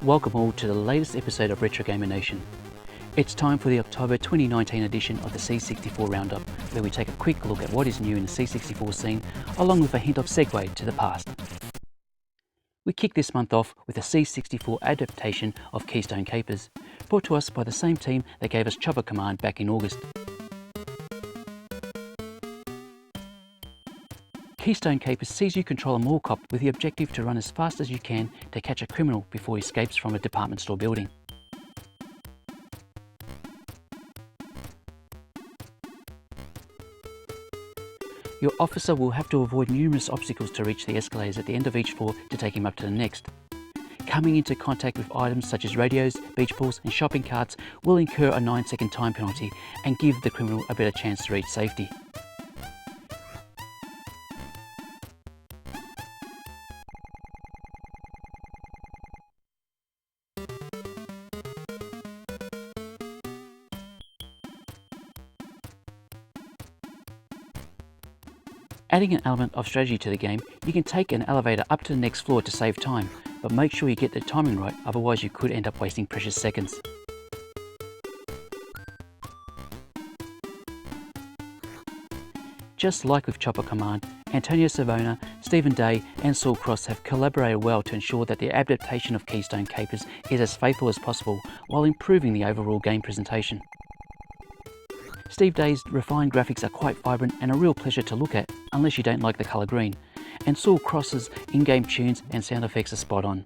Welcome all to the latest episode of Retro Gamer Nation. It's time for the October 2019 edition of the C64 Roundup, where we take a quick look at what is new in the C64 scene, along with a hint of segue to the past. We kick this month off with a C64 adaptation of Keystone Capers, brought to us by the same team that gave us Chopper Command back in August. Keystone Capers sees you control a mall cop with the objective to run as fast as you can to catch a criminal before he escapes from a department store building. Your officer will have to avoid numerous obstacles to reach the escalators at the end of each floor to take him up to the next. Coming into contact with items such as radios, beach balls and shopping carts will incur a 9-second time penalty and give the criminal a better chance to reach safety. Adding an element of strategy to the game, you can take an elevator up to the next floor to save time, but make sure you get the timing right, otherwise you could end up wasting precious seconds. Just like with Chopper Command, Antonio Savona, Stephen Day and Saul Cross have collaborated well to ensure that the adaptation of Keystone Capers is as faithful as possible while improving the overall game presentation. Steve Day's refined graphics are quite vibrant and a real pleasure to look at, unless you don't like the colour green, and Saul Cross's in-game tunes and sound effects are spot on.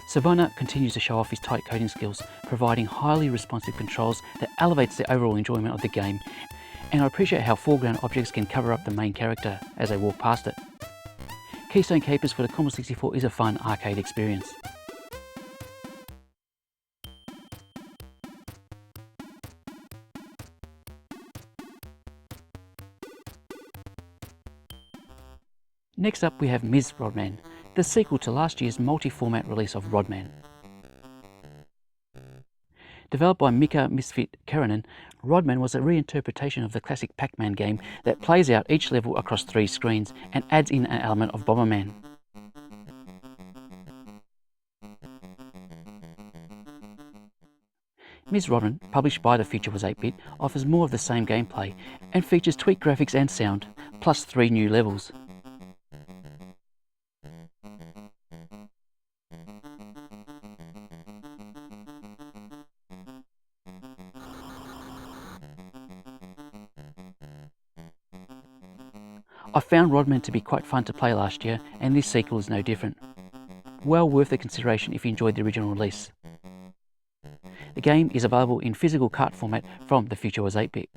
Savona continues to show off his tight coding skills, providing highly responsive controls that elevates the overall enjoyment of the game, and I appreciate how foreground objects can cover up the main character as they walk past it. Keystone Capers for the Commodore 64 is a fun arcade experience. Next up we have Ms. Rodman, the sequel to last year's multi-format release of Rodman. Developed by Mika Misfit Keranen, Rodman was a reinterpretation of the classic Pac-Man game that plays out each level across 3 screens and adds in an element of Bomberman. Ms. Rodman, published by the Future Was 8-Bit, offers more of the same gameplay and features tweaked graphics and sound, plus 3 new levels. I found Rodman to be quite fun to play last year, and this sequel is no different. Well worth the consideration if you enjoyed the original release. The game is available in physical cart format from the Future Was 8-Bit.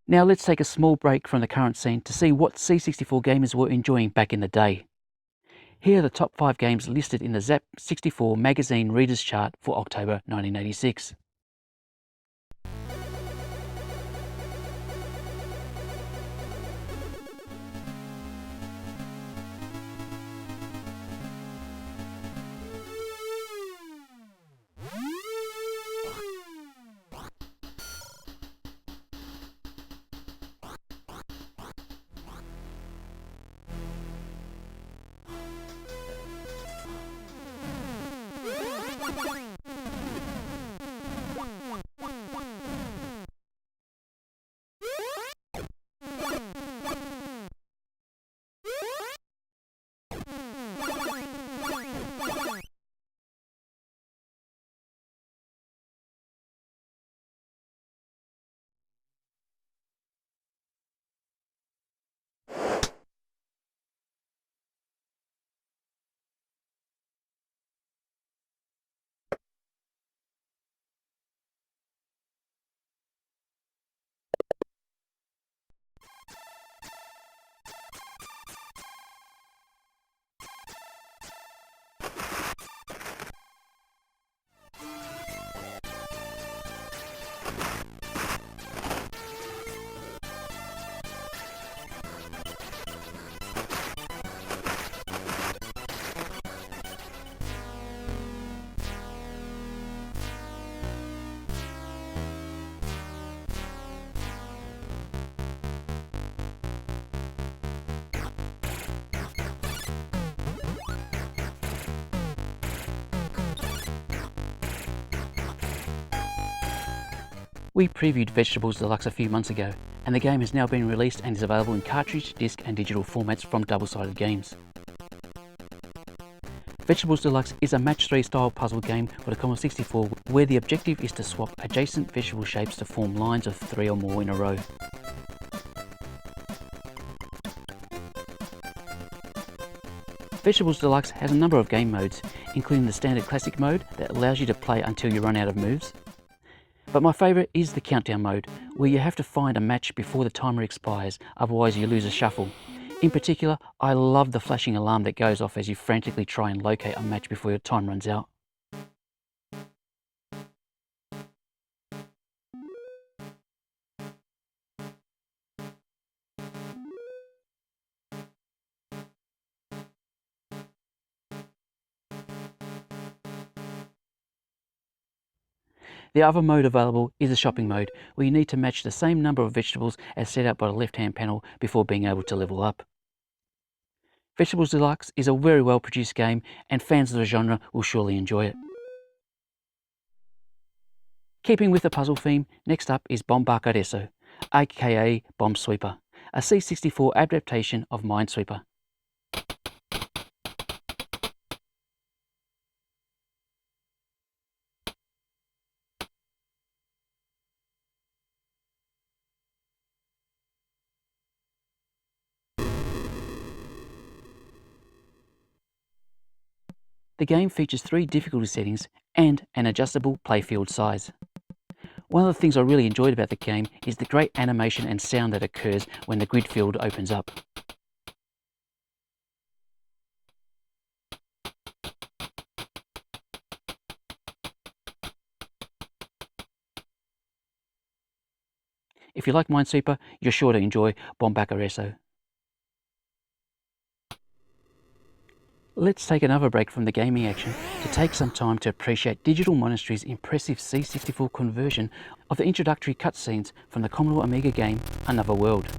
Now let's take a small break from the current scene to see what C64 gamers were enjoying back in the day. Here are the top 5 games listed in the Zzap 64 magazine readers chart for October 1986. We previewed Vegetables Deluxe a few months ago, and the game has now been released and is available in cartridge, disc and digital formats from Double-Sided Games. Vegetables Deluxe is a match 3 style puzzle game for the Commodore 64 where the objective is to swap adjacent vegetable shapes to form lines of 3 or more in a row. Vegetables Deluxe has a number of game modes, including the standard classic mode that allows you to play until you run out of moves. But my favourite is the countdown mode, where you have to find a match before the timer expires, otherwise you lose a shuffle. In particular, I love the flashing alarm that goes off as you frantically try and locate a match before your time runs out. The other mode available is the shopping mode, where you need to match the same number of vegetables as set out by the left-hand panel before being able to level up. Vegetables Deluxe is a very well produced game and fans of the genre will surely enjoy it. Keeping with the puzzle theme, next up is Bombarca adesso, aka Bomb Sweeper, a C64 adaptation of Minesweeper. The game features 3 difficulty settings and an adjustable playfield size. One of the things I really enjoyed about the game is the great animation and sound that occurs when the grid field opens up. If you like Minesweeper, you're sure to enjoy Bombarca adesso. Let's take another break from the gaming action to take some time to appreciate Digital Monastery's impressive C64 conversion of the introductory cutscenes from the Commodore Amiga game Another World.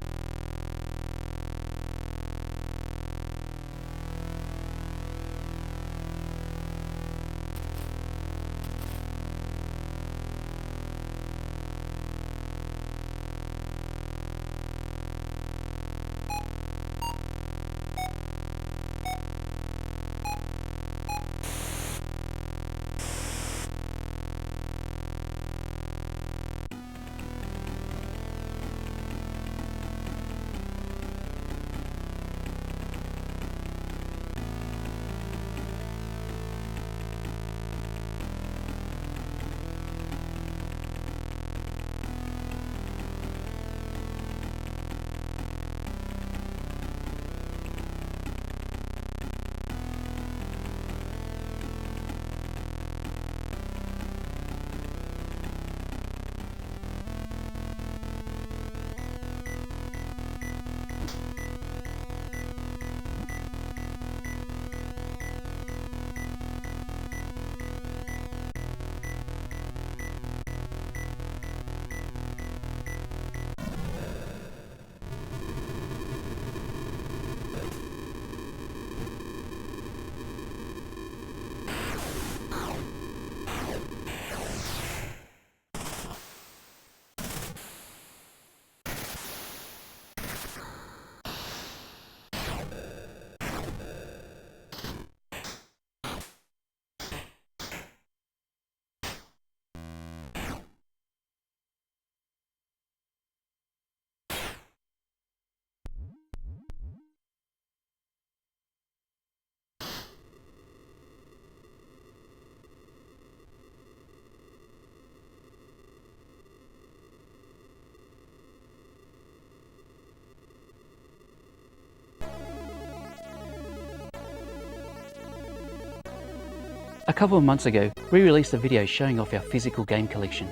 A couple of months ago, we released a video showing off our physical game collection.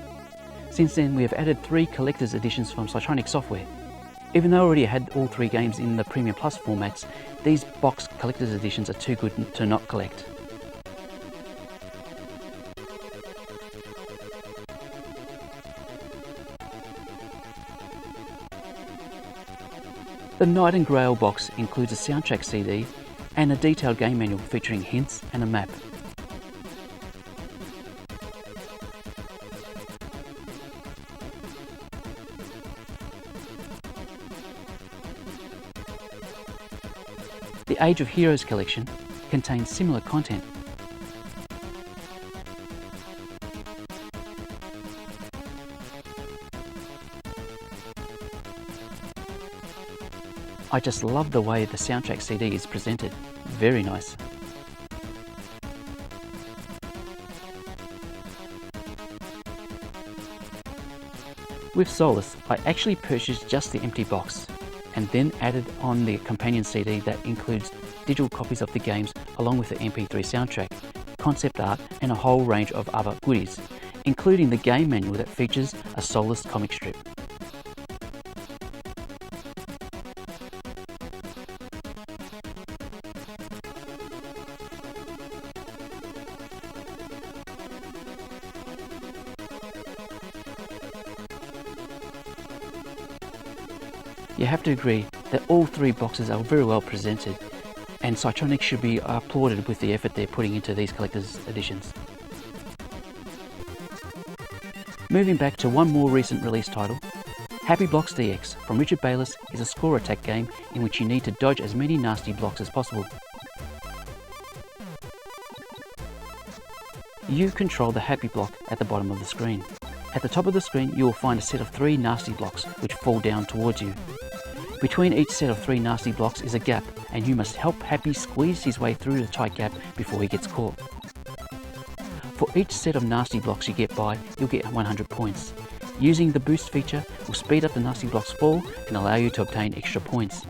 Since then, we have added 3 collector's editions from Cytronic Software. Even though I already had all 3 games in the Premium Plus formats, these box collector's editions are too good to not collect. The Knight and Grail box includes a soundtrack CD and a detailed game manual featuring hints and a map. The Age of Heroes collection contains similar content. I just love the way the soundtrack CD is presented. Very nice. With Solus, I actually purchased just the empty box and then added on the companion CD that includes digital copies of the games along with the MP3 soundtrack, concept art and a whole range of other goodies, including the game manual that features a Solus comic strip. You have to agree that all three boxes are very well presented, and Cytronic should be applauded with the effort they're putting into these collector's editions. Moving back to one more recent release title, Happy Blocks DX from Richard Bayless is a score attack game in which you need to dodge as many nasty blocks as possible. You control the happy block at the bottom of the screen. At the top of the screen you will find a set of 3 nasty blocks which fall down towards you. Between each set of 3 nasty blocks is a gap, and you must help Happy squeeze his way through the tight gap before he gets caught. For each set of nasty blocks you get by, you'll get 100 points. Using the boost feature will speed up the nasty blocks fall and allow you to obtain extra points.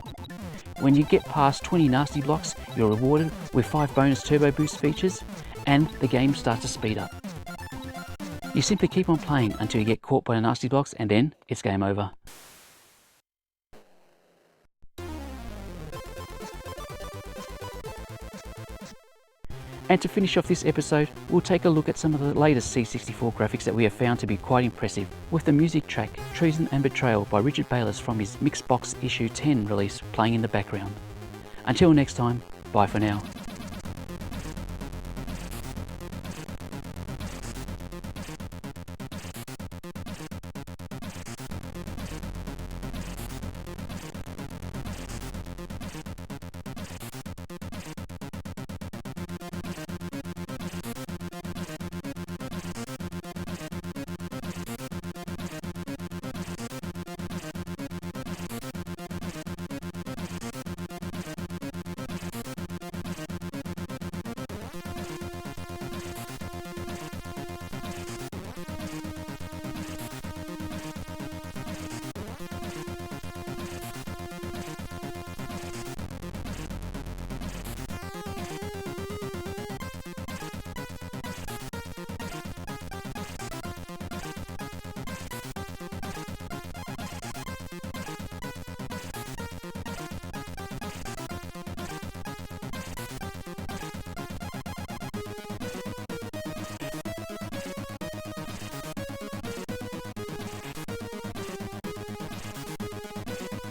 When you get past 20 nasty blocks, you're rewarded with 5 bonus turbo boost features, and the game starts to speed up. You simply keep on playing until you get caught by the nasty blocks, and then it's game over. And to finish off this episode, we'll take a look at some of the latest C64 graphics that we have found to be quite impressive, with the music track Treason and Betrayal by Richard Bayless from his Mixbox Issue 10 release playing in the background. Until next time, bye for now.